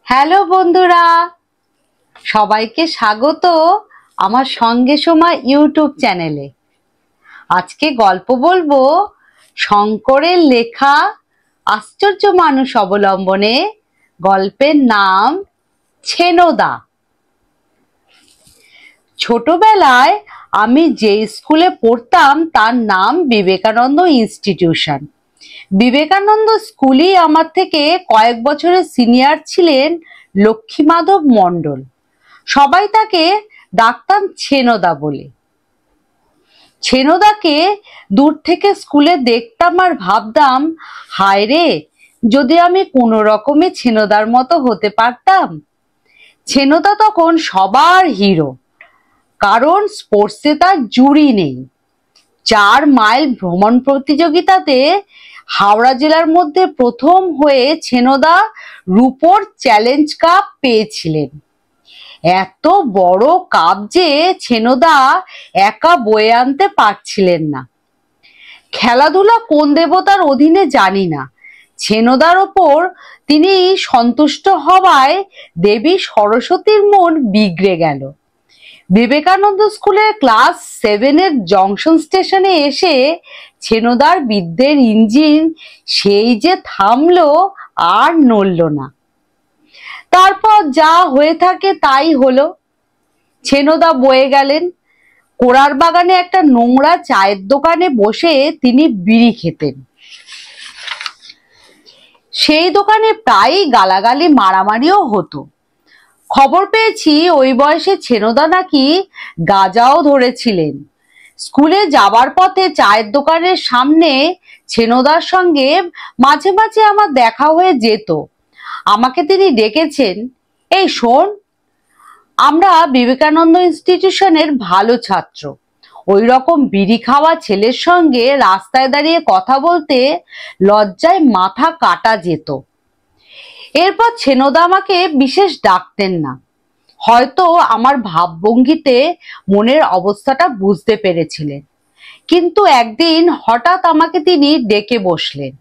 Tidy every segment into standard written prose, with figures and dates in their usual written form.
Hello বন্ধুরা, সবাইকে স্বাগত আমার সঙ্গে সময় ইউটিউব চ্যানেলে। আজকে গল্প বলবো শঙ্করের লেখা আশ্চর্য মানুষ অবলম্বনে। গল্পের নাম ছেনদা। ছোটবেলায় আমি যে স্কুলে পড়তাম তার নাম বিবেকানন্দ ইনস্টিটিউশন। বিবেকানন্দ স্কুলই আমার থেকে কয়েক বছরের সিনিয়র ছিলেন লক্ষ্মীমাধব মণ্ডল। সবাই তাকে ডাকতাম ছেনদা বলে। ছেনদাকে দূর থেকে স্কুলে দেখতাম আর ভাবতাম, হায় রে, যদি আমি কোনো রকমে ছেনদার মতো হতে পারতাম। ছেনদা তখন সবার হিরো, কারণ স্পোর্টসে তার জুড়ি নেই। 4 মাইল ভ্রমণ প্রতিযোগিতাতে হাওড়া জেলার মধ্যে প্রথম হয়ে ছেনদা রুপোর চ্যালেঞ্জ কাপ পেয়েছিলেন। এত বড় কাপ যে ছেনদা একা বয়ে আনতে পারছিলেন না। খেলাধুলা কোন দেবতার অধীনে জানি না, ছেনদার ওপর তিনি সন্তুষ্ট হওয়ায় দেবী সরস্বতীর মন বিগড়ে গেল। বিবেকানন্দ স্কুলের ক্লাস 7-এর জংশন স্টেশনে এসে ছেনদার বিদ্যের ইঞ্জিন সেই যে থামলো আর নড়ল না। তারপর যা হয়ে থাকে তাই হলো। ছেনদা বয়ে গেলেন। কোড়ার বাগানে একটা নোংরা চায়ের দোকানে বসে তিনি বিড়ি খেতেন। সেই দোকানে প্রায়ই গালাগালি মারামারিও হতো। খবর পেয়েছি ওই বয়সে ছেনদা নাকি গাঁজাও ধরেছিলেন। স্কুলে যাবার পথে চায়ের দোকানের সামনে ছেনদার সঙ্গে মাঝে মাঝে আমার দেখা হয়ে যেত। আমাকে তিনি ডেকেছেন, এই শোন, আমরা বিবেকানন্দ ইনস্টিটিউশনের ভালো ছাত্র। ওই রকম বিড়ি খাওয়া ছেলের সঙ্গে রাস্তায় দাঁড়িয়ে কথা বলতে লজ্জায় মাথা কাটা যেত। এরপর ছেনদা আমাকে বিশেষ ডাকতেন না। হয়তো আমার ভাবভঙ্গিতে মনের অবস্থাটা বুঝতে পেরেছিলেন। কিন্তু একদিন হঠাৎ আমাকে তিনি ডেকে বসলেন।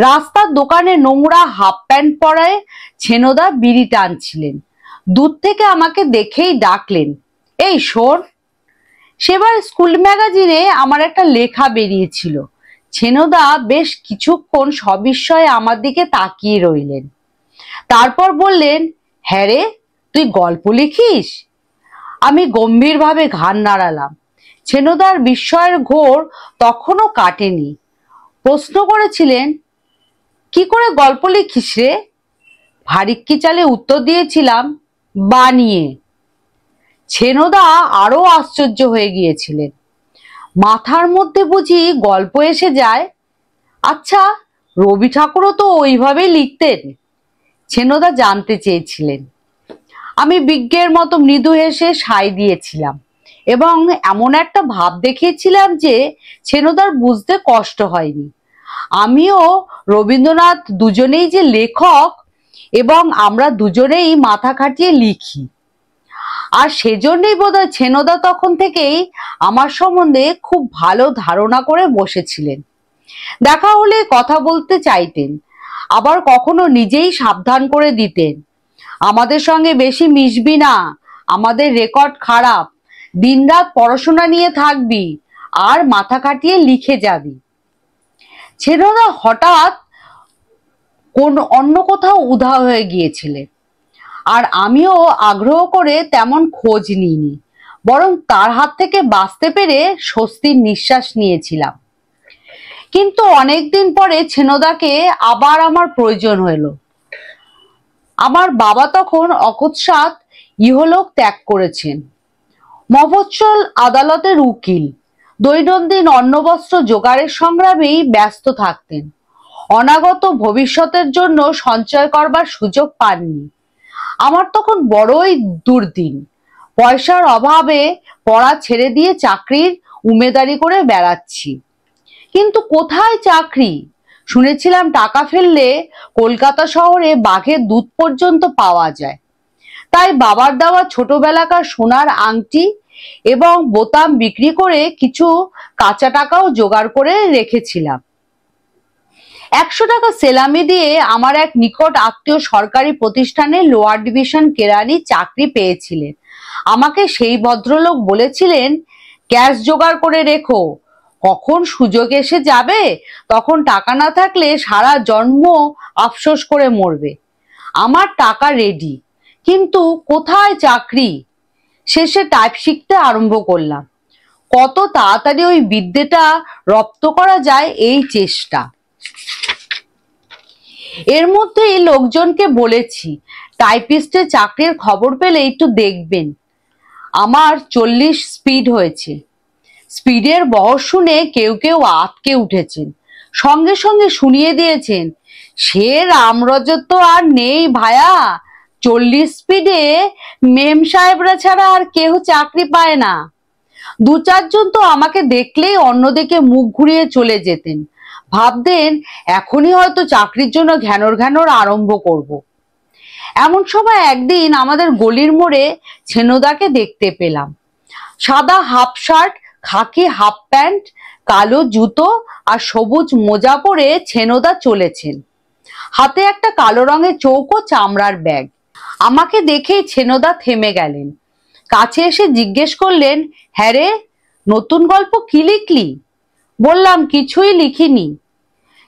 রাস্তার দোকানে নোংরা হাফ প্যান্ট পরায় ছেনদা বিড়ি টানছিলেন। দূর থেকে আমাকে দেখেই ডাকলেন, এই শোন। সেবার স্কুল ম্যাগাজিনে আমার একটা লেখা বেরিয়েছিল। ছেনদা বেশ কিছুক্ষণ সবিস্ময়ে আমার দিকে তাকিয়ে রইলেন। তারপর বললেন, হ্যাঁ রে, তুই গল্প লিখিস? আমি গম্ভীরভাবে ঘাড় নাড়ালাম। ছেনদার বিস্ময়ের ঘোর তখনও কাটেনি। প্রশ্ন করেছিলেন, কি করে গল্প লিখিস রে? ভারিক্কি চালে উত্তর দিয়েছিলাম, বানিয়ে। ছেনদা আরো আশ্চর্য হয়ে গিয়েছিলেন। মাথার মধ্যে বুঝি গল্প এসে যায়? আচ্ছা, রবি ঠাকুরও তো ওইভাবেই লিখতেন? ছেনদা জানতে চেয়েছিলেন। আমি বিজ্ঞের মতো মৃদু হেসে সায় দিয়েছিলাম এবং এমন একটা ভাব দেখিয়েছিলাম যে ছেনদার বুঝতে কষ্ট হয়নি। আমিও রবীন্দ্রনাথ দুজনেই যে লেখক এবং আমরা দুজনেই মাথা খাটিয়ে লিখি। আর সেজন্যই বোধহয় ছেনদা তখন থেকেই আমার সম্বন্ধে খুব ভালো ধারণা করে বসেছিলেন। দেখা হলে কথা বলতে চাইতেন, আবার কখনো নিজেই সাবধান করে দিতেন, আমাদের সঙ্গে বেশি মিশবি না, আমাদের রেকর্ড খারাপ, দিনরাত পড়াশোনা নিয়ে থাকবি আর মাথা খাটিয়ে লিখে যাবি। ছেনদা হঠাৎ অন্য কোথাও উধাও হয়ে গিয়েছিলেন, আর আমিও আগ্রহ করে তেমন খোঁজ নিইনি, বরং তার হাত থেকে বাঁচতে পেরে স্বস্তির নিঃশ্বাস নিয়েছিলাম। কিন্তু অনেকদিন পরে ছেনদাকে আবার আমার প্রয়োজন হলো। আমার বাবা তখন অকস্মাৎ ইহলোক ত্যাগ করেছেন। মফস্বল আদালতের উকিল, দৈনন্দিন অন্নবস্ত্র জোগাড়ের সংগ্রামেই ব্যস্ত থাকতেন। অনাগত ভবিষ্যতের জন্য সঞ্চয় করবার সুযোগ পাননি। আমার তখন বড়ই দুর্দিন। পয়সার অভাবে পড়া ছেড়ে দিয়ে চাকরির উমেদারি করে বেড়াচ্ছি। কিন্তু কোথায় চাকরি? শুনেছিলাম টাকা ফেললে কলকাতা শহরে বাঘের দুধ পর্যন্ত পাওয়া যায়। তাই বাবার দেওয়া ছোটবেলাকার সোনার আংটি এবং বোতাম বিক্রি করে কিছু কাঁচা টাকাও জোগাড় করে রেখেছিলাম। 100 টাকা সেলামি দিয়ে আমার এক নিকট আত্মীয় সরকারি প্রতিষ্ঠানে লোয়ার ডিভিশন কেরানি চাকরি পেয়েছিলেন। আমাকে সেই ভদ্রলোক বলেছিলেন, ক্যাশ জোগাড় করে রেখো, কখন সুযোগ এসে যাবে তখন টাকা না থাকলে সারা জন্ম আফসোস করে মরবে। আমার টাকা রেডি, কিন্তু কোথায় চাকরি? শেষে টাইপ শিখতে আরম্ভ করলাম। কত তাড়াতাড়ি ওই বিদ্যেটা রপ্ত করা যায় এই চেষ্টা। এর মধ্যেই লোকজনকে বলেছি, টাইপিস্টের চাকরির খবর পেলে একটু দেখবেন। আমার 40 স্পিড হয়েছে। স্পিডের বয়স শুনে কেউ কেউ আঁতকে উঠেছেন, সঙ্গে সঙ্গে শুনিয়ে দিয়েছেন, সে রামরজত আর নেই ভায়া, 40 স্পিডে মেম সাহেবরা ছাড়া আর কেউ চাকরি পায় না। 2-4 জন তো আমাকে দেখলেই অন্যদিকে মুখ ঘুরিয়ে চলে যেতেন, ভাবতেন এখনই হয়তো চাকরির জন্য ঘ্যানর ঘ্যানর আরম্ভ করব। এমন সময় একদিন আমাদের গলির মোড়ে ছেনোদাকে দেখতে পেলাম। সাদা হাফ শার্ট, খাকি হাফ প্যান্ট, কালো জুতো আর সবুজ মোজা পরে ছেনোদা চলেছেন। হাতে একটা কালো রঙের চৌকো চামড়ার ব্যাগ। আমাকে দেখেই ছেনোদা থেমে গেলেন, কাছে এসে জিজ্ঞেস করলেন, হ্যাঁ রে, নতুন গল্প কি লিখলি? বললাম, কিছুই লিখিনি।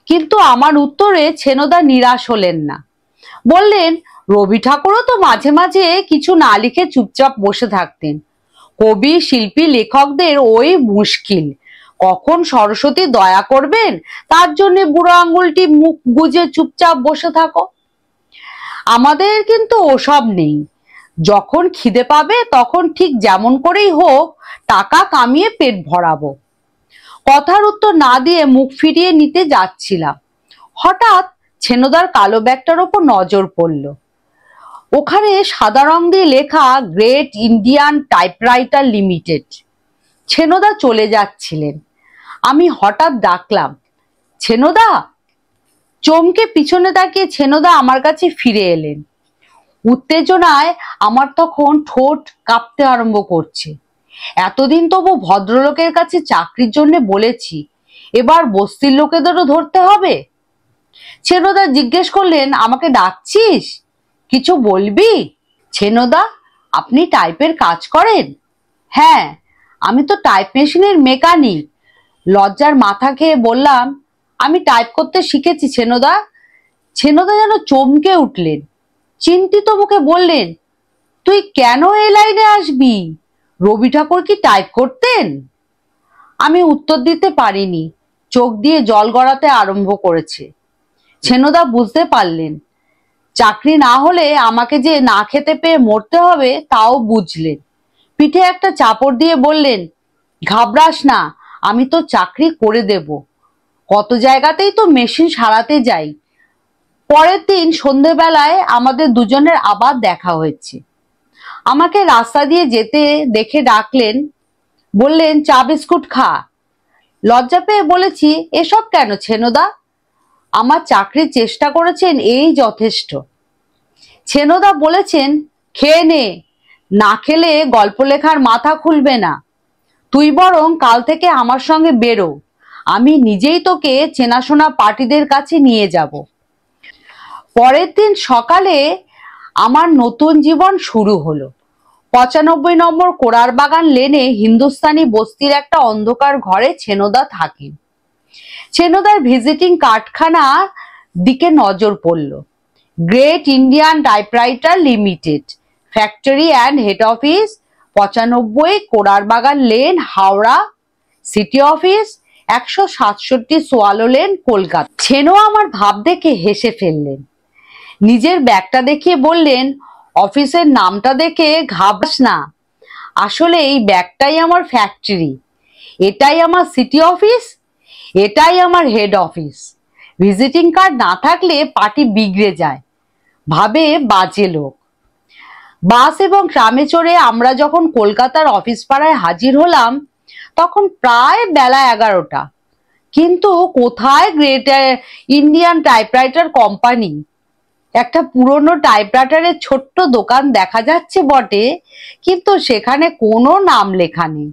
কিন্তু আমার উত্তরে ছেনোদা নিরাশ হলেন না। বললেন, রবি ঠাকুরও তো মাঝে মাঝে কিছু না লিখে চুপচাপ বসে থাকতেন। কবি, শিল্পী, লেখকদের ওই মুশকিল, কখন সরস্বতী দয়া করবেন তার জন্য বুড়ো আঙ্গুলটি মুখ গুজে চুপচাপ বসে থাকো। আমাদের কিন্তু ওসব নেই। যখন খিদে পাবে তখন ঠিক যেমন করেই হোক টাকা কামিয়ে পেট ভরাবো। কথার উত্তর না দিয়ে মুখ ফিরিয়ে নিতে যাচ্ছিলাম, হঠাৎ ছেনোদার কালো ব্যাগটার ওপর নজর পড়ল। ওখানে সাদা রং দিয়ে লেখা, গ্রেট ইন্ডিয়ান টাইপরাইটার লিমিটেড। ছেনোদা চলে যাচ্ছিলেন। আমি হঠাৎ ডাকলাম, ছেনোদা। চমকে পিছনে তাকিয়ে ছেনোদা আমার কাছে ফিরে এলেন। উত্তেজনায় আমার তখন ঠোঁট কাঁপতে আরম্ভ করছে। এতদিন তবু ভদ্রলোকের কাছে চাকরির জন্য বলেছি, এবার বস্তির লোকেদেরও ধরতে হবে। ছেনোদা জিজ্ঞেস করলেন, আমাকে ডাকছিস, কিছু বলবি? ছেনোদা, আপনি টাইপের কাজ করেন? হ্যাঁ, আমি তো টাইপ মেশিনের মেকানিক। লজ্জার মাথা খেয়ে বললাম, আমি টাইপ করতে শিখেছি ছেনোদা। ছেনোদা যেন চমকে উঠলেন, চিন্তিত মুখে বললেন, তুই কেন এই লাইনে আসবি? রবি ঠাকুর কি টাইপ করতেন? আমি উত্তর দিতে পারিনি, চোখ দিয়ে জল গড়াতে আরম্ভ করেছে। ছেনোদা বুঝতে পারলেন, চাকরি না হলে আমাকে যে না খেতে পেয়ে মরতে হবে তাও বুঝলেন। পিঠে একটা চাপড় দিয়ে বললেন, ঘাবড়াস না, আমি তো চাকরি করে দেব। কত জায়গাতেই তো মেশিন সারাতে যাই। পরের দিন সন্ধেবেলায় আমাদের দুজনের আবার দেখা হয়েছে। আমাকে রাস্তা দিয়ে যেতে দেখে ডাকলেন, বললেন, চা বিস্কুট খা। লজ্জা পেয়ে বলেছি, এসব কেন ছেনোদা? আমার চাকরির চেষ্টা করেছেন এই যথেষ্ট। ছেনোদা বলেছেন, খেয়ে নে, না খেলে গল্প লেখার মাথা খুলবে না। তুই বরং কাল থেকে আমার সঙ্গে বেরো, আমি নিজেই তোকে চেনাশোনা পার্টিদের কাছে নিয়ে যাব। পরের দিন সকালে আমার নতুন জীবন শুরু হলো। 95 নম্বর কোড়ার বাগান লেনে হিন্দুস্তানি বস্তির একটা অন্ধকার ঘরে ছেনোদা থাকেন। ছেনোদার ভিজিটিং কার্ডখানা দিকে নজর পড়ল। Great Indian typewriter limited, factory and head office, 95 Korar Bagan lane, Howrah. City office 167 swallow lane, Kolkata. ছেনো আমার ভাব দেখে হেসে ফেললেন। নিজের ব্যাগটা দেখিয়ে বললেন, অফিসের নামটা দেখে ঘাবড়াস না, আসলে এই ব্যাগটাই আমার ফ্যাক্টরি, এটাই আমার সিটি অফিস, এটাই আমার হেড অফিস। ভিজিটিং কার্ড না থাকলে পার্টি বিগড়ে যায়, ভাবে বাজে লোক। বাস এবং ট্রামে চড়ে আমরা যখন কলকাতার অফিস পাড়ায় হাজির হলাম তখন প্রায় বেলা 11টা। কিন্তু কোথায় গ্রেট ইন্ডিয়ান টাইপরাইটার কোম্পানি? একটা পুরনো টাইপরাইটারের ছোট্ট দোকান দেখা যাচ্ছে বটে, কিন্তু সেখানে কোনো নাম লেখা নেই।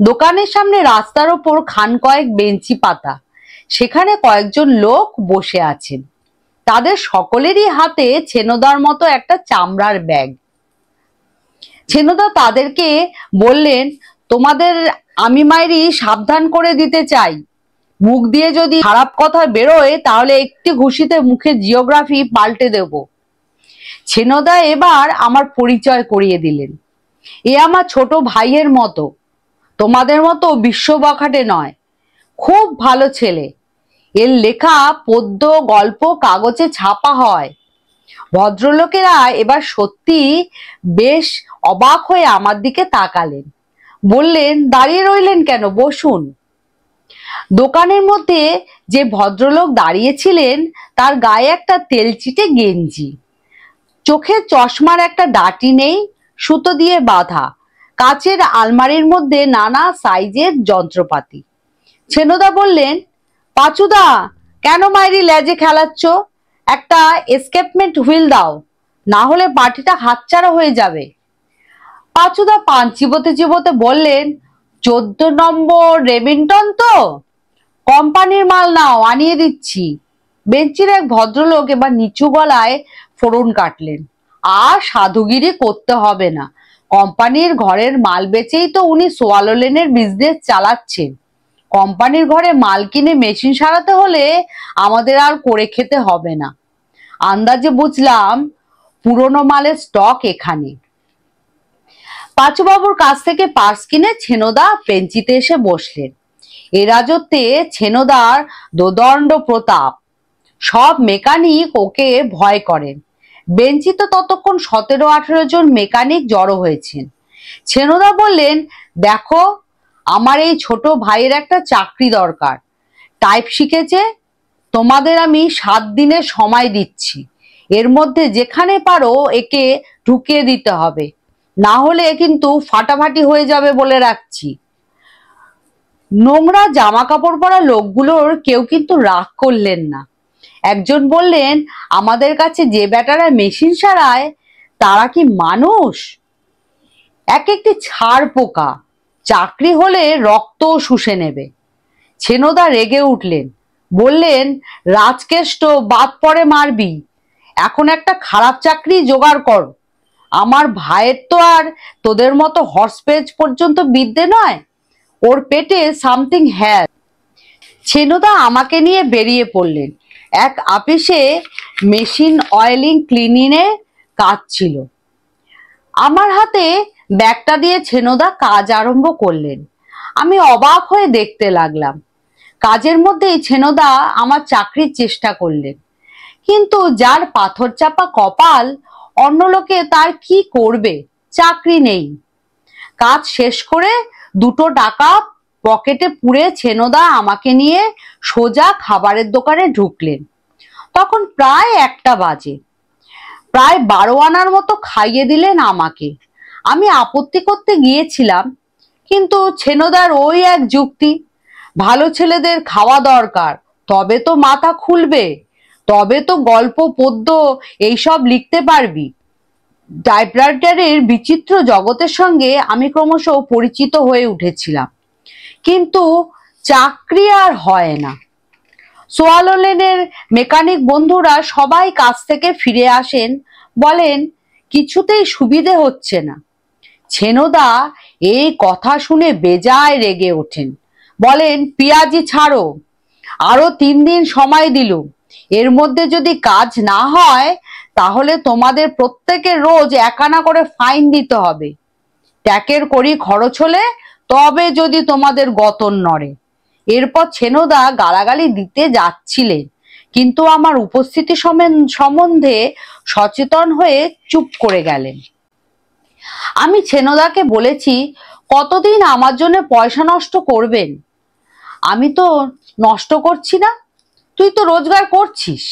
দোকানের সামনে রাস্তার ওপর খান কয়েক বেঞ্চি পাতা, সেখানে কয়েকজন লোক বসে আছেন। তাদের সকলেরই হাতে ছেনোদার মতো একটা চামড়ার ব্যাগ। ছেনোদা তাদেরকে বললেন, তোমাদের আমি মাইরি সাবধান করে দিতে চাই, মুখ দিয়ে যদি খারাপ কথা বেরোয় তাহলে একটি ঘুষিতে মুখের জিওগ্রাফি পাল্টে দেব। ছেনোদা এবার আমার পরিচয় করিয়ে দিলেন। এ আমার ছোট ভাইয়ের মতো, তোমাদের মতো বিশ্ব বখাটে নয়, খুব ভালো ছেলে। এর লেখা পদ্য গল্প কাগজে ছাপা হয়। ভদ্রলোকেরা এবার সত্যি বেশ অবাক হয়ে আমার দিকে তাকালেন। বললেন, দাঁড়িয়ে রইলেন কেন, বসুন। দোকানের মধ্যে যে ভদ্রলোক দাঁড়িয়েছিলেন তার গায়ে একটা তেলচিটে গেঞ্জি, চোখে চশমার একটা ডাটি নেই, সুতো দিয়ে বাঁধা, কাচের আলমারির মধ্যে নানা সাইজের যন্ত্রপাতি। ছেনোদা বললেন, পাচুদা, কেন মাইরি লেজে খেলাচ্ছ? একটা এসকেপমেন্ট হুইল দাও, না হলে পার্টিটা হাতছাড়া হয়ে যাবে। পাচুদা পান চিবোতে চিবোতে বললেন, 14 নম্বর রেমিংটন তো? কোম্পানির মাল নাও, আনিয়ে দিচ্ছি। বেঞ্চির এক ভদ্রলোক এবার নিচু গলায় ফোড়ন কাটলেন, আর সাধুগিরি করতে হবে না, কোম্পানির ঘরের মাল বেচেই তো উনি সোয়ালো লেনের বিজনেস চালাচ্ছেন। কোম্পানির ঘরে মাল কিনে মেশিন সারাতে হলে আমাদের আর করে খেতে হবে না। আন্দাজে বুঝলাম পুরনো মালের স্টক এখানে। পাঁচুবাবুর কাছ থেকে পার্স কিনে ছেনোদা বেঞ্চিতে এসে বসলেন। এ রাজত্বে ছেনোদার দোদণ্ড প্রতাপ, সব মেকানিক ওকে ভয় করেন। বেঞ্চিতে ততক্ষণ 17-18 জন মেকানিক জড়ো হয়েছেন। ছেনোদা বললেন, দেখো, আমার এই ছোট ভাইয়ের একটা চাকরি দরকার, টাইপ শিখেছে, তোমাদের আমি 7 দিনের সময় দিচ্ছি, এর মধ্যে যেখানে পারো একে ঢুকিয়ে দিতে হবে, না হলে কিন্তু ফাটাফাটি হয়ে যাবে বলে রাখছি। নোংরা জামা কাপড় পরা লোকগুলোর কেউ কিন্তু রাগ করলেন না। একজন বললেন, আমাদের কাছে যে বেটারা মেশিন সারায় তারা কি মানুষ? এক একটি ছাড় পোকা, চাকরি হলে রক্ত শুষে নেবে। ছেনোদা রেগে উঠলেন, বললেন, রাজকেষ্ট বাদ পরে মারবি, এখন একটা খারাপ চাকরি জোগাড় কর। আমার ভাইয়ের তো আর তোদের মতো হর্স পেজ পর্যন্ত বিদ্যে নয়, ওর পেটে সামথিং হ্যাজ। ছেনোদা আমাকে নিয়ে বেরিয়ে পড়লেন। এক আপিসে মেশিন অয়েলিং ক্লিনিংয়ে কাজ ছিল। আমার হাতে ব্যাগটা দিয়ে ছেনোদা কাজ আরম্ভ করলেন। আমি অবাক হয়ে দেখতে লাগলাম। কাজের মধ্যেই ছেনোদা আমার চাকরির চেষ্টা করলেন, কিন্তু যার পাথর চাপা কপাল, অন্য লোকে তার কি করবে, চাকরি নেই। কাজ শেষ করে 2 টাকা পকেটে পুরে ছেনোদা আমাকে নিয়ে সোজা খাবারের দোকানে ঢুকলেন। তখন প্রায় 1টা বাজে। প্রায় 12 আনার মতো খাইয়ে দিলেন আমাকে। আমি আপত্তি করতে গিয়েছিলাম, কিন্তু ছেনোদার ওই এক যুক্তি, ভালো ছেলেদের খাওয়া দরকার, তবে তো মাথা খুলবে, তবে তো গল্প পদ্য এইসব লিখতে পারবি। টাইপরাইটারের বিচিত্র জগতের সঙ্গে আমি ক্রমশ পরিচিত হয়ে উঠেছিলাম, কিন্তু চাকরি আর হয় না। সোয়ালো লেনের মেকানিক বন্ধুরা সবাই কাজ থেকে ফিরে আসেন, বলেন কিছুতেই সুবিধে হচ্ছে না। ছেনোদা এই কথা শুনে বেজায় রেগে ওঠেন, বলেন, পিয়াজি ছাড়ো, আরো 3 দিন সময় দিলুম, এর মধ্যে যদি কাজ না হয় তাহলে তোমাদের প্রত্যেকের রোজ 1 আনা করে ফাইন দিতে হবে। ট্যাকের করি খরচ হলে তবে যদি তোমাদের গতন নড়ে। এরপর ছেনোদা গালাগালি দিতে যাচ্ছিলেন, কিন্তু আমার উপস্থিতি সম্বন্ধে সচেতন হয়ে চুপ করে গেলেন। আমি ছেনোদাকে বলেছি, কতদিন আমার জন্য পয়সা নষ্ট করবেন? আমি তো নষ্ট করছি না, তুই তো রোজগার করছিস,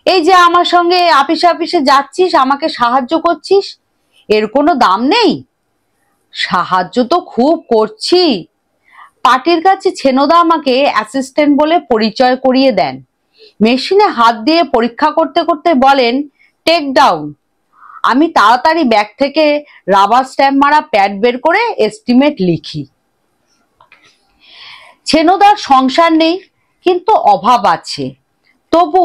এই যে আমার সঙ্গে আপিসে আপিসে যাচ্ছিস, আমাকে সাহায্য করছিস, এর কোনো দাম নেই? সাহায্য তো খুব করছি। পার্টির কাছে ছেনোদা আমাকে অ্যাসিস্ট্যান্ট বলে পরিচয় করিয়ে দেন। মেশিনে হাত দিয়ে পরীক্ষা করতে করতে বলেন, টেক ডাউন। আমি তাড়াতাড়ি ব্যাগ থেকে রাবার স্ট্যাম্প মারা প্যাড বের করে এস্টিমেট লিখি। ছেনোদার সংসার নেই, কিন্তু অভাব আছে, তবু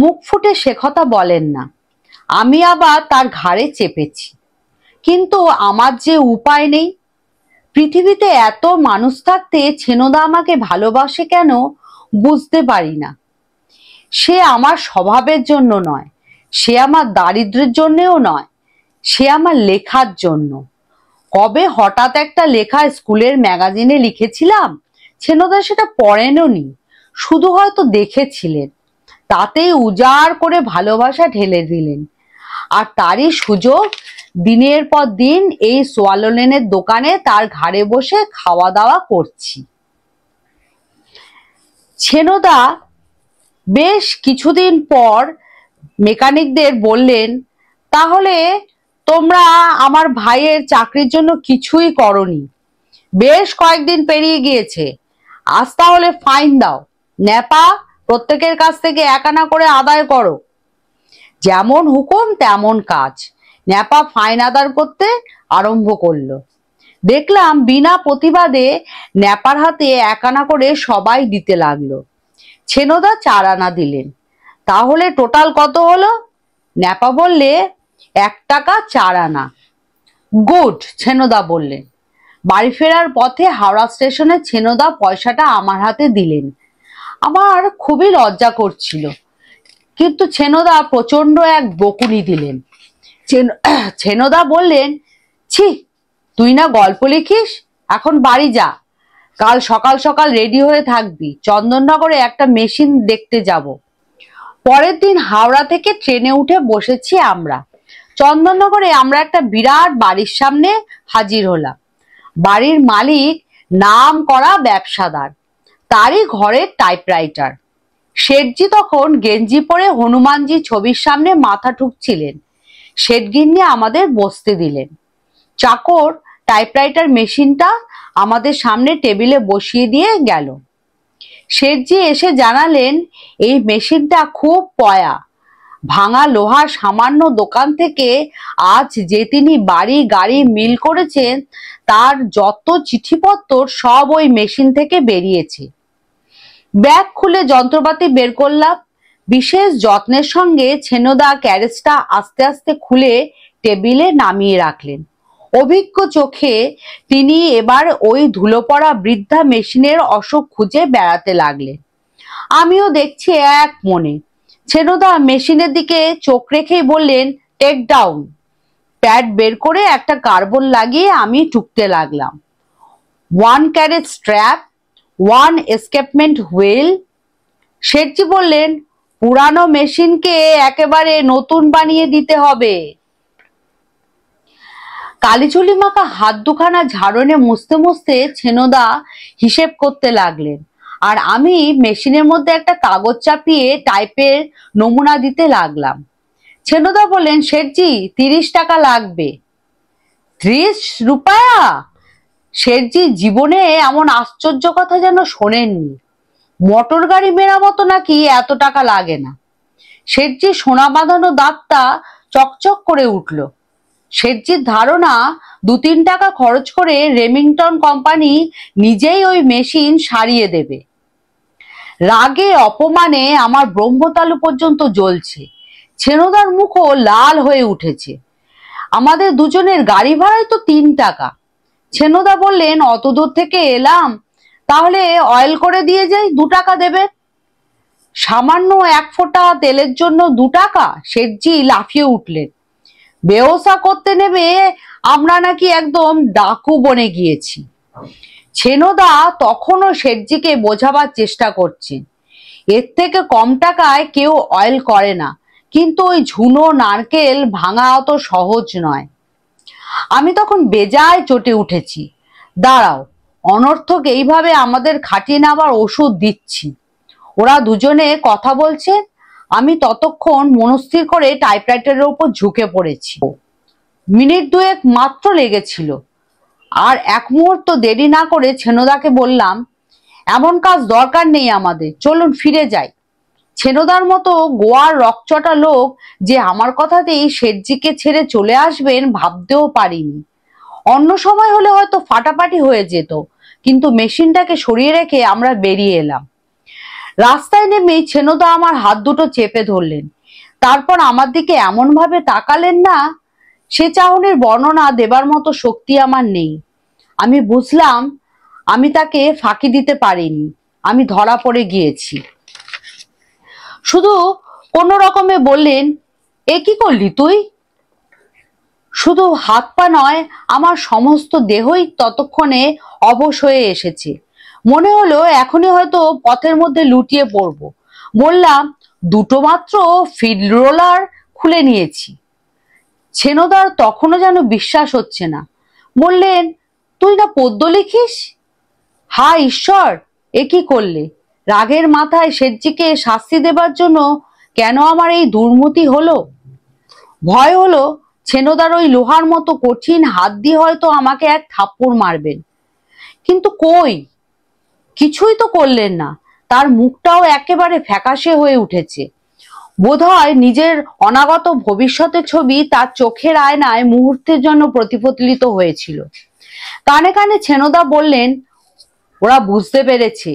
মুখ ফুটে সে কথা বলেন না। আমি আবার তার ঘাড়ে চেপেছি, কিন্তু আমার যে উপায় নেই। পৃথিবীতে এত মানুষ থাকতে ছেনোদা আমাকে ভালোবাসে কেন বুঝতে পারি না। সে আমার স্বভাবের জন্য নয়, সে আমার দারিদ্র্যের জন্যও নয়, সে আমার লেখার জন্য। কবে হঠাৎ একটা লেখা স্কুলের ম্যাগাজিনে লিখেছিলাম, ছেনোদা সেটা পড়েননি, শুধু হয়তো দেখেছিলেন। তাতেই উজাড় করে ভালোবাসা ঢেলে দিলেন। আর তারই সুযোগ দিনের পর দিন এই সোয়ালোলেনের দোকানে তার ঘাড়ে বসে খাওয়া দাওয়া করছি। ছেনোদা বেশ কিছুদিন পর মেকানিকদের বললেন, তাহলে তোমরা আমার ভাইয়ের চাকরির জন্য কিছুই করনি, বেশ কয়েকদিন পেরিয়ে গিয়েছে, আজ তাহলে ফাইন দাও, ন্যাপা প্রত্যেকের কাছ থেকে 1 আনা করে আদায় করো। যেমন হুকুম তেমন কাজ। ন্যাপা ফাইন আদায় করতে আরম্ভ করলো। দেখলাম বিনা প্রতিবাদে ন্যাপার হাতে 1 আনা করে সবাই দিতে লাগলো। ছেনোদা 4 আনা দিলেন। তাহলে টোটাল কত হলো? ন্যাপা বললে 1 টাকা 4 আনা। গুড, ছেনোদা বললেন। বাড়ি ফেরার পথে হাওড়া স্টেশনে ছেনোদা পয়সাটা আমার হাতে দিলেন। আমার খুবই লজ্জা করছিল, কিন্তু ছেনোদা প্রচন্ড এক বকুনি দিলেন। ছেনোদা বললেন, ছি, তুই না গল্প লিখিস, এখন বাড়ি যা, কাল সকাল সকাল রেডি হয়ে থাকবি, চন্দননগরে একটা মেশিন দেখতে যাব। পরের দিন হাওড়া থেকে ট্রেনে উঠে বসেছি আমরা। চন্দননগরে আমরা একটা বিরাট বাড়ির সামনে হাজির হলাম। বাড়ির মালিক নাম করা ব্যবসাদার, তারই ঘরের টাইপরাইটার। শেঠজি তখন গেঞ্জি পরে হনুমানজি ছবির সামনে মাথা ঠুকছিলেন। শেঠগিন্নি আমাদের বসতে দিলেন। চাকর টাইপরাইটার মেশিনটা আমাদের সামনে টেবিলে বসিয়ে দিয়ে গেল। শেঠজি এসে জানালেন, এই মেশিনটা খুব পয়া, ভাঙা লোহার সামান্য দোকান থেকে আজ যে তিনি বাড়ি গাড়ি মিল করেছেন, তার যত চিঠিপত্র সব ওই মেশিন থেকে বেরিয়েছে। ব্যাগ খুলে যন্ত্রপাতি বের করলাম। বিশেষ যত্নের সঙ্গে ছেনোদা ক্যারেজটা আস্তে আস্তে খুলে টেবিলে নামিয়ে রাখলেন। অভিজ্ঞ চোখে তিনি এবার ওই ধুলো পড়া বৃদ্ধা মেশিনের অসুখ খুঁজে বেড়াতে লাগলেন। আমিও দেখছি এক মনে। ছেনোদা মেশিনের দিকে চোখ রেখেই বললেন, টেক ডাউন। প্যাড বের করে একটা কার্বন লাগিয়ে আমি টুকতে লাগলাম। 1 ক্যারেজ স্ট্র্যাপ, 1 এসকেপমেন্ট হুইল। শেঠজি বললেন, পুরানো মেশিনকে একেবারে নতুন বানিয়ে দিতে হবে। কালিচুলি মাখা হাত দুখানা ঝাড়নে মুছতে মুছতে ছেনোদা হিসেব করতে লাগলেন, আর আমি মেশিনের মধ্যে একটা কাগজ চাপিয়ে টাইপের নমুনা দিতে লাগলাম। ছেনোদা বললেন, শেঠজি 30 টাকা লাগবে। 30 রুপায়া? শেঠজি জীবনে এমন আশ্চর্য কথা যেন শোনেননি। মোটর গাড়ি মেরামতো নাকি এত টাকা লাগে না। শেঠজি সোনা বাঁধানো দাঁতটা চকচক করে উঠল। শেঠজির ধারণা 2-3 টাকা খরচ করে রেমিংটন কোম্পানি নিজেই ওই মেশিন সারিয়ে দেবে। রাগে অপমানে আমার ব্রহ্মতালু পর্যন্ত জ্বলছে। ছেনোদার মুখও লাল হয়ে উঠেছে। আমাদের দুজনের গাড়ি ভাড়াই তো 3 টাকা। ছেনোদা বললেন, অত দূর থেকে এলাম, তাহলে অয়েল করে দিয়ে যাই, 2 টাকা দেবে। সামান্য 1 ফোঁটা তেলের জন্য 2 টাকা? শেঠজি লাফিয়ে উঠলেন। বেওসা করতে নেবে আমরা নাকি একদম ডাকু বনে গিয়েছি। ছেনোদা তখনও শেঠজিকে বোঝাবার চেষ্টা করছেন, এর থেকে কম টাকায় কেউ অয়েল করে না, কিন্তু ওই ঝুনো নারকেল ভাঙা অত সহজ নয়। আমি তখন বেজায় চটে উঠেছি। দাঁড়াও, অনর্থক এইভাবে আমাদের খাটিয়ে নেবার ওষুধ দিচ্ছি। ওরা দুজনে কথা বলছে, আমি ততক্ষণ মনস্থির করে টাইপরাইটারের উপর ঝুঁকে পড়েছি। মিনিট 2 মাত্র লেগেছিল। আর 1 মুহূর্ত দেরি না করে ছেনোদাকে বললাম, এমন কাজ দরকার নেই আমাদের, চলুন ফিরে যাই। ছেনোদার মতো গোয়ার রকচটা লোক যে আমার কথাতেই শেঠজিকে ছেড়ে চলে আসবেন ভাবতেও পারিনি। অন্য সময় হলে হয়তো ফাটাফাটি হয়ে যেত, কিন্তু মেশিনটাকে সরিয়ে রেখে আমরা বেরিয়ে এলাম। রাস্তায় নেমে ছেনদা আমার হাত দুটো চেপে ধরলেন। তারপর আমার দিকে এমন ভাবে তাকালেন না, সে চাহনির বর্ণনা দেবার মতো শক্তি আমার নেই। আমি বুঝলাম আমি তাকে ফাঁকি দিতে পারিনি, আমি ধরা পড়ে গিয়েছি। শুধু কোনো রকমে বললেন, এ কি করলি তুই? শুধু হাত পা নয়, আমার সমস্ত দেহই ততক্ষণে অবশ হয়ে এসেছে। মনে হলো এখনই হয়তো পথের মধ্যে লুটিয়ে পড়ব। বললাম, দুটো মাত্র ফিড রোলার খুলে নিয়েছি। ছেনদার তখনও যেন বিশ্বাস হচ্ছে না। বললেন, তুই না পদ্য লিখিস? হা ঈশ্বর, এ কি করলে? রাগের মাথায় শেঠজিকে শাস্তি দেবার জন্য কেন আমার এই দুর্মতি হলো? ভয় হলো ছেনদার ওই লোহার মতো কঠিন হাত দিয়ে হয়তো আমাকে এক থাপ্পড় মারবেন। কিন্তু কই, কিছুই তো করলেন না। তার মুখটাও একেবারে ফ্যাকাশে হয়ে উঠেছে। বোধহয় নিজের অনাগত ভবিষ্যতের ছবি তার চোখের আয়নায় মুহূর্তের জন্য প্রতিফলিত হয়েছিল। কানে কানে ছেনদা বললেন, ওরা বুঝতে পেরেছে।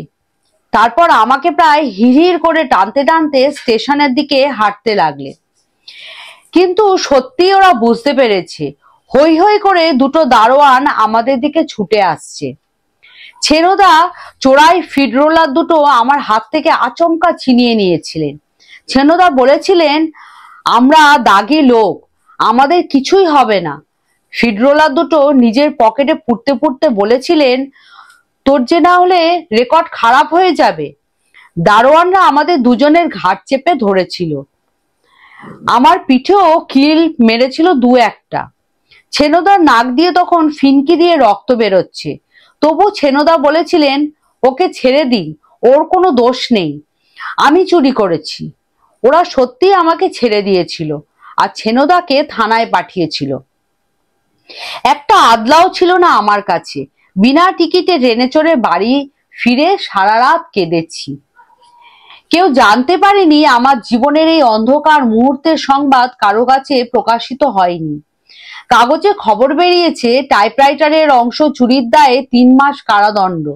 তারপর আমাকে প্রায় হিড়হিড় করে টানতে টানতে স্টেশনের দিকে হাঁটতে লাগলেন। কিন্তু সত্যি ওরা বুঝতে পেরেছে। হই হই করে দুটো দারোয়ান আমাদের দিকে ছুটে আসছে। ছেনদা চোরাই ফিড রোলার দুটো আমার হাত থেকে আচমকা ছিনিয়ে নিয়েছিলেন। ছেনদা বলেছিলেন, আমরা দাগি লোক, আমাদের কিছুই হবে না। ফিড রোলার দুটো নিজের পকেটে পুড়তে পুড়তে বলেছিলেন, তোর যে না হলে রেকর্ড খারাপ হয়ে যাবে। দারোয়ানরা আমাদের দুজনের ঘাট চেপে ধরেছিল। আমার পিঠেও কিল মেরেছিল দু একটা। ছেনদার নাক দিয়ে তখন ফিনকি দিয়ে রক্ত বেরোচ্ছে। তবু ছেনদা বলেছিলেন, ওকে ছেড়ে দিন, ওর কোনো দোষ নেই, আমি চুরি করেছি। ওরা সত্যি আমাকে ছেড়ে দিয়েছিল আর ছেনদাকে থানায় পাঠিয়েছিল। একটা আদলাও ছিল না আমার কাছে। বিনা টিকিটে ট্রেনে চড়ে বাড়ি ফিরে সারা রাত কেঁদেছি। কেউ জানতে পারেনি আমার জীবনের এই অন্ধকার মুহূর্তের সংবাদ কারো কাছে প্রকাশিত হয়নি। কাগজে খবর বেরিয়েছে, টাইপরাইটারের অংশ চুরির দায়ে 3 মাস কারাদণ্ড।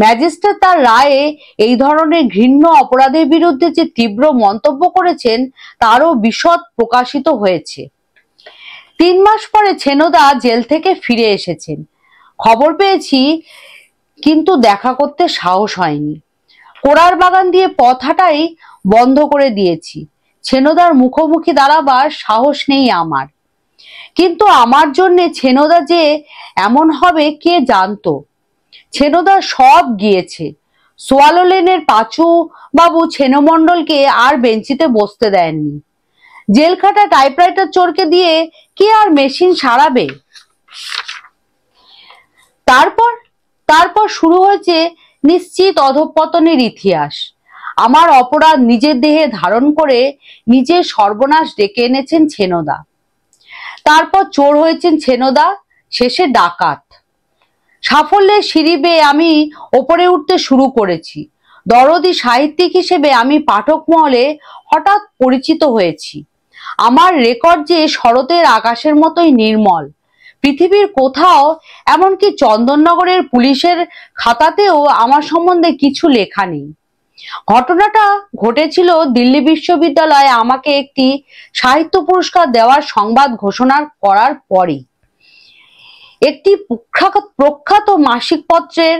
ম্যাজিস্ট্রেট তার রায়ে এই ধরনের ঘৃণ্য অপরাধের বিরুদ্ধে যে তীব্র মন্তব্য করেছেন তারও বিশদ প্রকাশিত হয়েছে। 3 মাস পরে ছেনদা জেল থেকে ফিরে এসেছেন। খবর পেয়েছি, কিন্তু দেখা করতে সাহস হয়নি। কোড়ার বাগান দিয়ে পথ হাঁটাই বন্ধ করে দিয়েছি। ছেনদার মুখোমুখি দাঁড়াবার সাহস নেই আমার। কিন্তু আমার জন্যে ছেনদা যে এমন হবে কে জানতো। ছেনদা সব গিয়েছে। সোয়ালো লেনের পাঁচু বাবু ছেনমণ্ডলকে আর বেঞ্চিতে বসতে দেননি। জেলখাটা টাইপরাইটার চোরকে দিয়ে কে আর মেশিন সারাবে? তারপর শুরু হয়েছে নিশ্চিত অধঃপতনের ইতিহাস। আমার অপরাধ নিজের দেহে ধারণ করে নিজের সর্বনাশ ডেকে এনেছেন ছেনদা। তারপর চোর হয়েছেন ছেনদা, শেষে ডাকাত। সাফল্যের সিঁড়ি বেয়ে আমি ওপরে উঠতে শুরু করেছি। দরদি সাহিত্যিক হিসেবে আমি পাঠক মহলে হঠাৎ পরিচিত হয়েছি। আমার রেকর্ড যে শরতের আকাশের মতোই নির্মল। পৃথিবীর কোথাও, এমনকি চন্দননগরের পুলিশের খাতাতেও আমার সম্বন্ধে কিছু লেখা নেই। ঘটনাটা ঘটেছিল দিল্লি বিশ্ববিদ্যালয়ে আমাকে একটি সাহিত্য পুরস্কার দেওয়ার সংবাদ ঘোষণা করার পরই। একটি প্রখ্যাত মাসিক পত্রের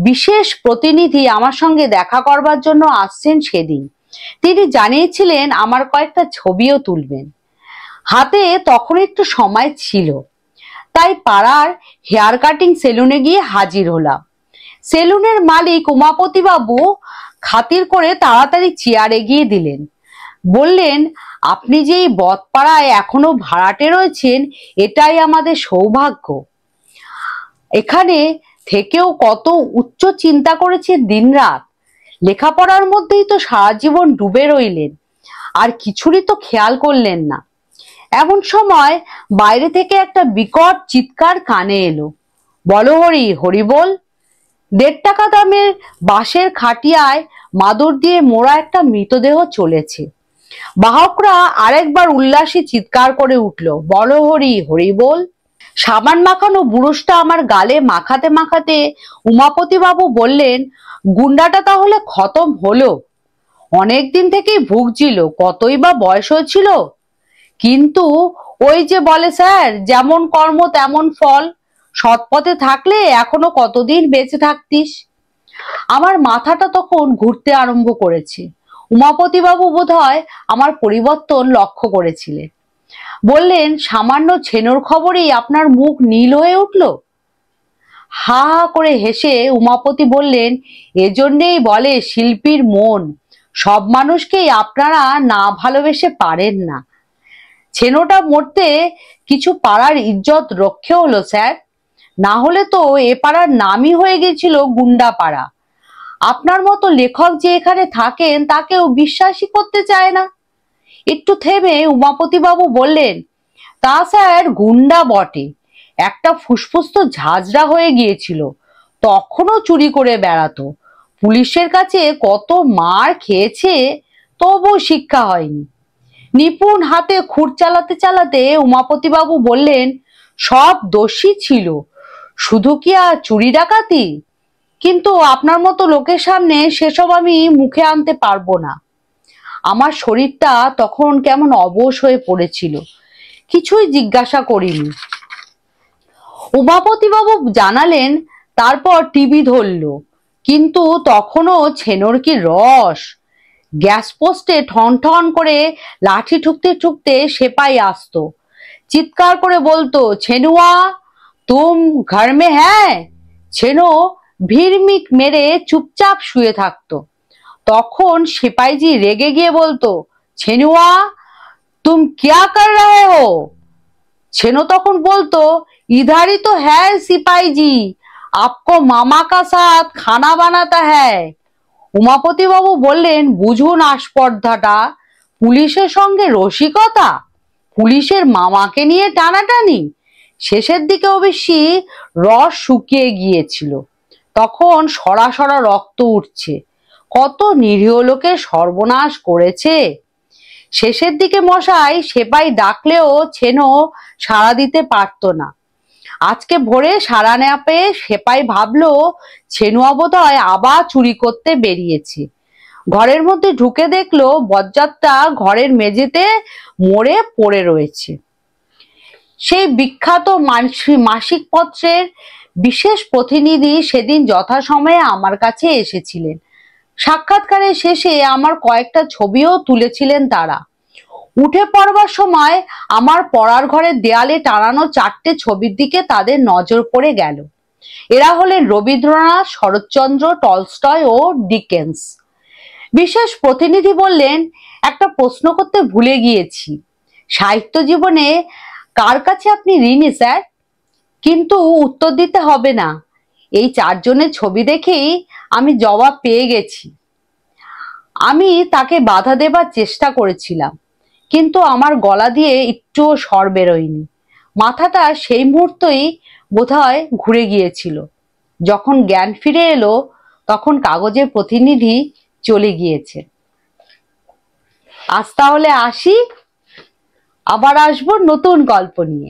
বিশেষ প্রতিনিধি আমার সঙ্গে দেখা করবার জন্য আসছেন সেদিন। তিনি জানিয়েছিলেন আমার কয়েকটা ছবিও তুলবেন। হাতে তখন একটু সময় ছিল, তাই পাড়ার হেয়ার কাটিং সেলুনে গিয়ে হাজির হলাম। সেলুনের মালিক উমাপতি বাবু খাতির করে তাড়াতাড়ি চেয়ার এগিয়ে দিলেন। বললেন, আপনি যে এই বদপাড়ায় এখনো ভাড়াটে রয়েছেন, এটাই আমাদের সৌভাগ্য। এখানে থেকেও কত উচ্চ চিন্তা করেছেন দিনরাত। লেখাপড়ার মধ্যেই তো সারা জীবন ডুবে রইলেন, আর কিছুরই তো খেয়াল করলেন না। এমন সময় বাইরে থেকে একটা বিকট চিৎকার কানে এলো, বলো হরি, হরি বল। 1.5 টাকা দামের বাঁশের খাটিয়ায় মাদুর দিয়ে মোড়া একটা মৃতদেহ চলেছে। বাহকরা আরেকবার উল্লাসী চিৎকার করে উঠল, বলো হরি, হরি বল। সাবান মাখানো বুরুষটা আমার গালে মাখাতে মাখাতে উমাপতি বাবু বললেন, গুন্ডাটা তাহলে খতম হলো? অনেকদিন থেকেই ভুগছিল, কতই বা বয়স হয়েছিল। কিন্তু ওই যে বলে স্যার, যেমন কর্ম তেমন ফল। সৎ পথে থাকলে এখনো কতদিন বেঁচে থাকতিস। আমার মাথাটা তখন ঘুরতে আরম্ভ করেছে। উমাপতি বাবু বোধহয় আমার পরিবর্তন লক্ষ্য করেছিলেন। বললেন, সামান্য ছেনোর খবরেই আপনার মুখ নীল হয়ে উঠল? হা হা করে হেসে উমাপতি বললেন, এজন্যেই বলে শিল্পীর মন। সব মানুষকেই আপনারা না ভালোবেসে পারেন না। ছেনোটা মরতে কিছু পাড়ার ইজ্জত রক্ষে হলো স্যার, না হলে তো এ পাড়ার নামই হয়ে গেছিল গুন্ডা পাড়া। আপনার মতো লেখক যে এখানে থাকেন তা কেউ বিশ্বাসই করতে চায় না। একটু থেমে উমাপতি বাবু বললেন, তা স্যার গুন্ডা বটে, একটা ফুসফুস তো ঝাঁঝরা হয়ে গিয়েছিল, তখনও চুরি করে বেড়াতো। পুলিশের কাছে কত মার খেয়েছে, তবু শিক্ষা হয়নি। নিপুণ হাতে খুঁট চালাতে চালাতে উমাপতি বাবু বললেন, সব দোষী ছিল, শুধু কি আর চুরি ডাকাতি? কিন্তু আপনার মতো লোকের সামনে সেসব আমি মুখে আনতে পারবো না। আমার শরীরটা তখন কেমন অবশ হয়ে পড়েছিল, কিছুই জিজ্ঞাসা করিনি। উমাপতি বাবু জানালেন, তারপর টিভি ধরলো, কিন্তু তখনও ছেনোর কি রস। গ্যাস পোস্টে ঠন ঠন করে লাঠি ঠুকতে ঠুকতে সেপাই আসতো, চিৎকার করে বলতো, ছেনুয়া তুম ঘর মে হ্যাঁ। ছেনো ভিড়মিক মেরে চুপচাপ শুয়ে থাকতো। তখন সিপাইজি রেগে গিয়ে বলতো, ছেনুয়া তুম क्या कर रहे हो? ছেনো তখন বলতো, इधर ही तो है सिपाही जी, आपको मामा का साथ खाना बनाता है। উমাপতি বাবু বললেন, বুঝুন আস্পর্ধাটা, পুলিশের সঙ্গে রসিকতা, পুলিশের মামাকে নিয়ে টানাটানি। শেষের দিকে অবশ্যই রস শুকিয়ে গিয়েছিল, তখন সরাসরা রক্ত উঠছে। কত নিরীহ লোকের সর্বনাশ করেছে। শেষের দিকে মশাই সেপাই ডাকলেও ছেনো সাড়া দিতে পারত না। আজকে ভোরে সাড়া না পেয়ে সেপাই ভাবলো ছেনুয়া বোধহয় আবার চুরি করতে বেরিয়েছে। ঘরের মধ্যে ঢুকে দেখলো বজ্জাতটা ঘরের মেঝেতে মরে পড়ে রয়েছে। সেই বিখ্যাত মাসিক পত্রের বিশেষ প্রতিনিধি সেদিন যথাসময়ে আমার কাছে এসেছিলেন। সাক্ষাৎকারের শেষে আমার কয়েকটা ছবিও তুলেছিলেন তারা। উঠে পড়বার সময় আমার পড়ার ঘরের দেয়ালে টানানো 4টে ছবির দিকে তাদের নজর পড়ে গেল। এরা হলেন রবীন্দ্রনাথ, শরৎচন্দ্র, টলস্টয় ও ডিকেন্স। বিশেষ প্রতিনিধি বললেন, একটা প্রশ্ন করতে ভুলে গিয়েছি, সাহিত্য জীবনে কার কাছে আপনি ঋণী স্যার? কিন্তু উত্তর দিতে হবে না, এই 4 জনের ছবি দেখেই আমি জবাব পেয়ে গেছি। আমি তাকে বাধা দেবার চেষ্টা করেছিলাম, কিন্তু আমার গলা দিয়ে একটুও স্বর বেরোয়নি। মাথাটা সেই মুহূর্তেই বোধহয় ঘুরে গিয়েছিল। যখন জ্ঞান ফিরে এলো তখন কাগজের প্রতিনিধি চলে গিয়েছে। আজ তাহলে আসি, আবার আসবো নতুন গল্প নিয়ে।